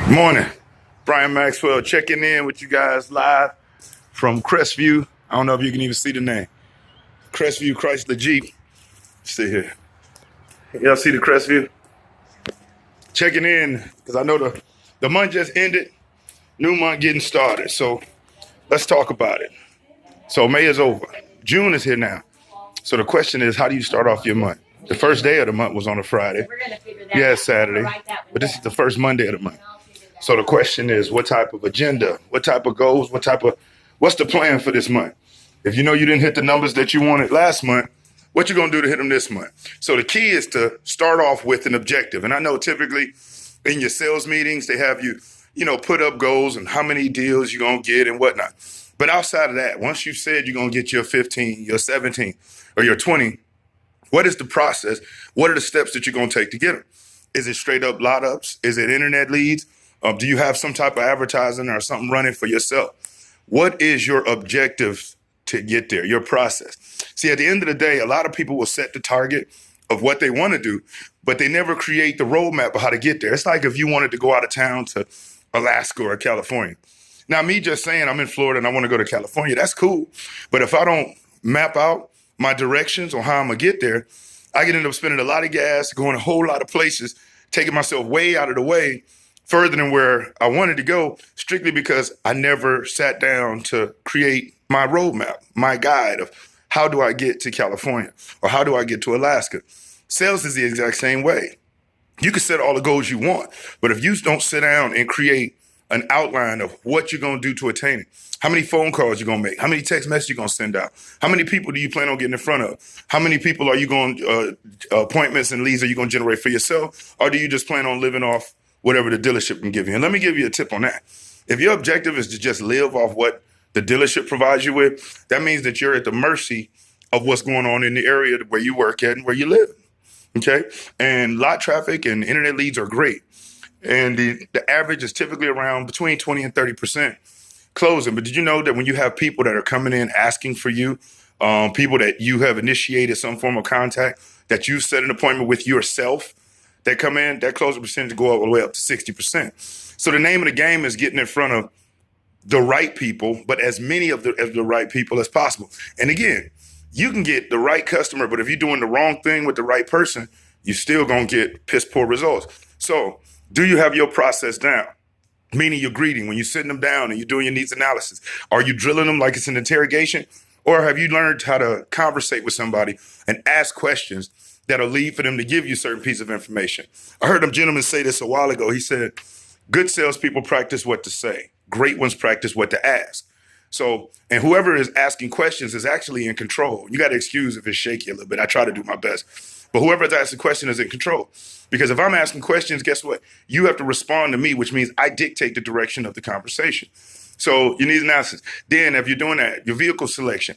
Morning. Brian Maxwell checking in with you guys live from Crestview. I don't know if you can even see the name. Crestview Chrysler Jeep. See here. Y'all see the Crestview? Checking in because I know the month just ended. New month getting started. So let's talk about it. So May is over. June is here now. So the question is, how do you start off your month? The first day of the month was on a Friday. Yeah, it's Saturday. But this is the first Monday of the month. So the question is, what type of agenda, what type of goals, what's the plan for this month? If you know you didn't hit the numbers that you wanted last month, what you gonna do to hit them this month? So the key is to start off with an objective. And I know typically in your sales meetings, they have you, put up goals and how many deals you're gonna get and whatnot. But outside of that, once you've said you're gonna get your 15, your 17, or your 20, what is the process? What are the steps that you're gonna take to get them? Is it straight up lot ups? Is it internet leads? Do you have some type of advertising or something running for yourself? What is your objective to get there, your process? See, at the end of the day, a lot of people will set the target of what they want to do, but they never create the roadmap of how to get there. It's like if you wanted to go out of town to Alaska or California. Now, me just saying I'm in Florida and I want to go to California, that's cool. But if I don't map out my directions on how I'm going to get there, I can end up spending a lot of gas, going a whole lot of places, taking myself way out of the way, further than where I wanted to go, strictly because I never sat down to create my roadmap, my guide of how do I get to California or how do I get to Alaska. Sales is the exact same way. You can set all the goals you want, but if you don't sit down and create an outline of what you're going to do to attain it, how many phone calls you're going to make, how many text messages you're going to send out, how many people do you plan on getting in front of, how many people are you going appointments and leads are you going to generate for yourself, or do you just plan on living off whatever the dealership can give you? And let me give you a tip on that. If your objective is to just live off what the dealership provides you with, that means that you're at the mercy of what's going on in the area where you work at and where you live. Okay? And lot traffic and internet leads are great. And the average is typically around between 20 and 30% closing. But did you know that when you have people that are coming in asking for you, people that you have initiated some form of contact, that you set an appointment with yourself, that come in, that closing percentage go all the way up to 60%. So the name of the game is getting in front of the right people, but as many of the right people as possible. And again, you can get the right customer, but if you're doing the wrong thing with the right person, you're still gonna get piss poor results. So do you have your process down? Meaning you're greeting, when you're sitting them down and you're doing your needs analysis. Are you drilling them like it's an interrogation? Or have you learned how to conversate with somebody and ask questions that'll lead for them to give you certain piece of information? I heard a gentleman say this a while ago. He said, good salespeople practice what to say. Great ones practice what to ask. So, and whoever is asking questions is actually in control. You got to excuse if it's shaky a little bit. I try to do my best. But whoever's asking questions is in control. Because if I'm asking questions, guess what? You have to respond to me, which means I dictate the direction of the conversation. So you need analysis. Then if you're doing that, your vehicle selection,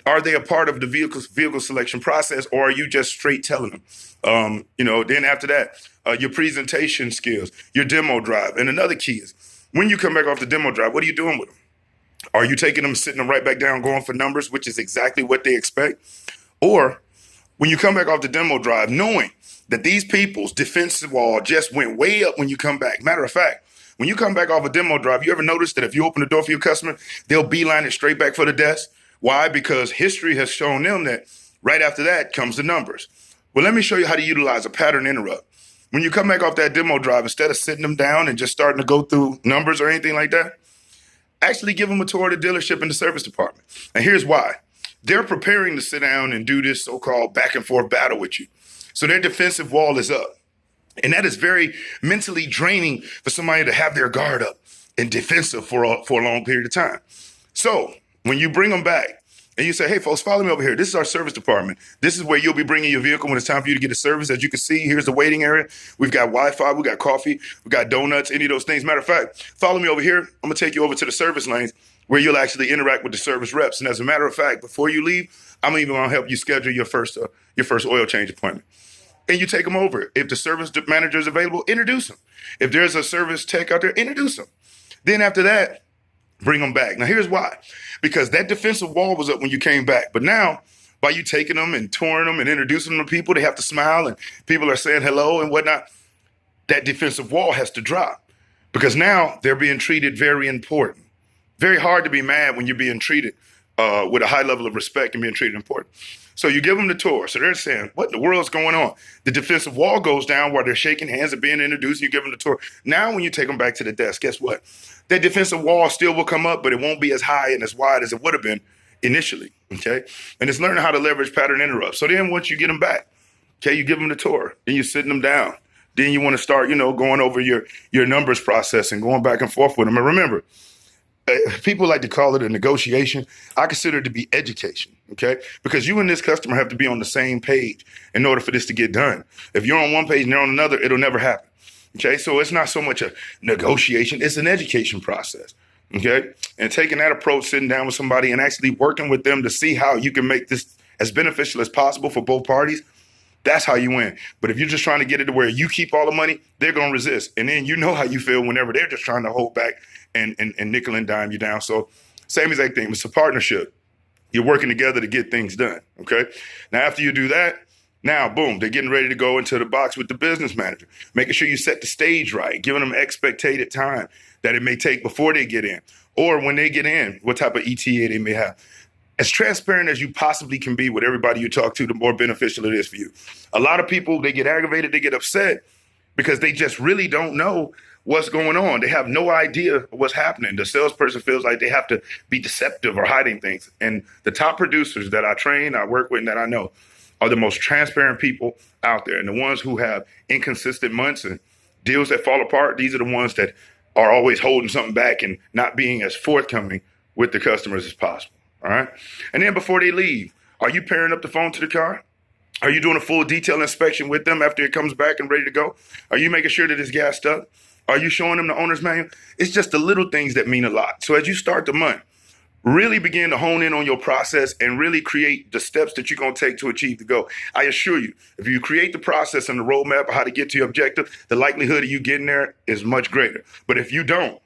are they a part of the vehicle selection process, or are you just straight telling them? Then after that, your presentation skills, your demo drive. And another key is when you come back off the demo drive, what are you doing with them? Are you taking them, sitting them right back down, going for numbers, which is exactly what they expect? Or when you come back off the demo drive, knowing that these people's defensive wall just went way up when you come back. Matter of fact, when you come back off a demo drive, you ever notice that if you open the door for your customer, they'll beeline it straight back for the desk? Why? Because history has shown them that right after that comes the numbers. Well, let me show you how to utilize a pattern interrupt. When you come back off that demo drive, instead of sitting them down and just starting to go through numbers or anything like that, actually give them a tour of the dealership and the service department. And here's why. They're preparing to sit down and do this so-called back and forth battle with you. So their defensive wall is up. And that is very mentally draining for somebody to have their guard up and defensive for a long period of time. So when you bring them back and you say, hey, folks, follow me over here. This is our service department. This is where you'll be bringing your vehicle when it's time for you to get a service. As you can see, here's the waiting area. We've got Wi-Fi. We got coffee. We got donuts, any of those things. Matter of fact, follow me over here. I'm going to take you over to the service lanes where you'll actually interact with the service reps. And as a matter of fact, before you leave, I'm even going to help you schedule your first oil change appointment. And you take them over. If the service manager is available, introduce them. If there's a service tech out there, introduce them. Then after that, bring them back. Now, here's why. Because that defensive wall was up when you came back. But now, by you taking them and touring them and introducing them to people, they have to smile and people are saying hello and whatnot. That defensive wall has to drop. because now they're being treated very important. Very hard to be mad when you're being treated with a high level of respect and being treated important. So you give them the tour. So they're saying, what in the world's going on? The defensive wall goes down while they're shaking hands and being introduced. You give them the tour. Now, when you take them back to the desk, guess what? That defensive wall still will come up, but it won't be as high and as wide as it would have been initially, okay? And it's learning how to leverage pattern interrupts. So then once you get them back, okay, you give them the tour. Then you're sitting them down. Then you want to start, going over your numbers process and going back and forth with them. And remember, people like to call it a negotiation. I consider it to be education, okay? Because you and this customer have to be on the same page in order for this to get done. If you're on one page and they're on another, it'll never happen, okay? So it's not so much a negotiation, it's an education process, okay? And taking that approach, sitting down with somebody and actually working with them to see how you can make this as beneficial as possible for both parties, that's how you win. But if you're just trying to get it to where you keep all the money, they're going to resist. And then you know how you feel whenever they're just trying to hold back and nickel and dime you down. So same exact thing. It's a partnership. You're working together to get things done, okay? Now, after you do that, now, boom, they're getting ready to go into the box with the business manager, making sure you set the stage right, giving them expected time that it may take before they get in, or when they get in, what type of ETA they may have. As transparent as you possibly can be with everybody you talk to, the more beneficial it is for you. A lot of people, they get aggravated, they get upset because they just really don't know what's going on. They have no idea what's happening. The salesperson feels like they have to be deceptive or hiding things. And the top producers that I train, I work with, and that I know are the most transparent people out there. And the ones who have inconsistent months and deals that fall apart, these are the ones that are always holding something back and not being as forthcoming with the customers as possible. All right. And then before they leave, are you pairing up the phone to the car? Are you doing a full detailed inspection with them after it comes back and ready to go? Are you making sure that it's gassed up? Are you showing them the owner's manual? It's just the little things that mean a lot. So as you start the month, really begin to hone in on your process and really create the steps that you're going to take to achieve the goal. I assure you, if you create the process and the roadmap of how to get to your objective, the likelihood of you getting there is much greater. But if you don't,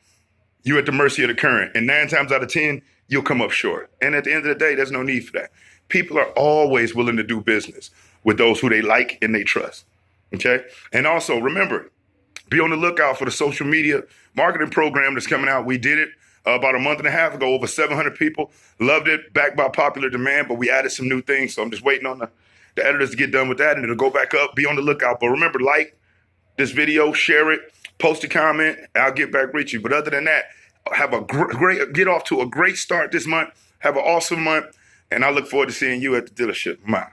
you're at the mercy of the current. And 9 times out of 10, you'll come up short. And at the end of the day, there's no need for that. People are always willing to do business with those who they like and they trust, okay? And also, remember, be on the lookout for the social media marketing program that's coming out. We did it about a month and a half ago, over 700 people loved it, backed by popular demand, but we added some new things. So I'm just waiting on the editors to get done with that, and it'll go back up. Be on the lookout. But remember, like this video, share it, post a comment, I'll get back with you. But other than that, have a get off to a great start this month. Have an awesome month, and I look forward to seeing you at the dealership. Bye.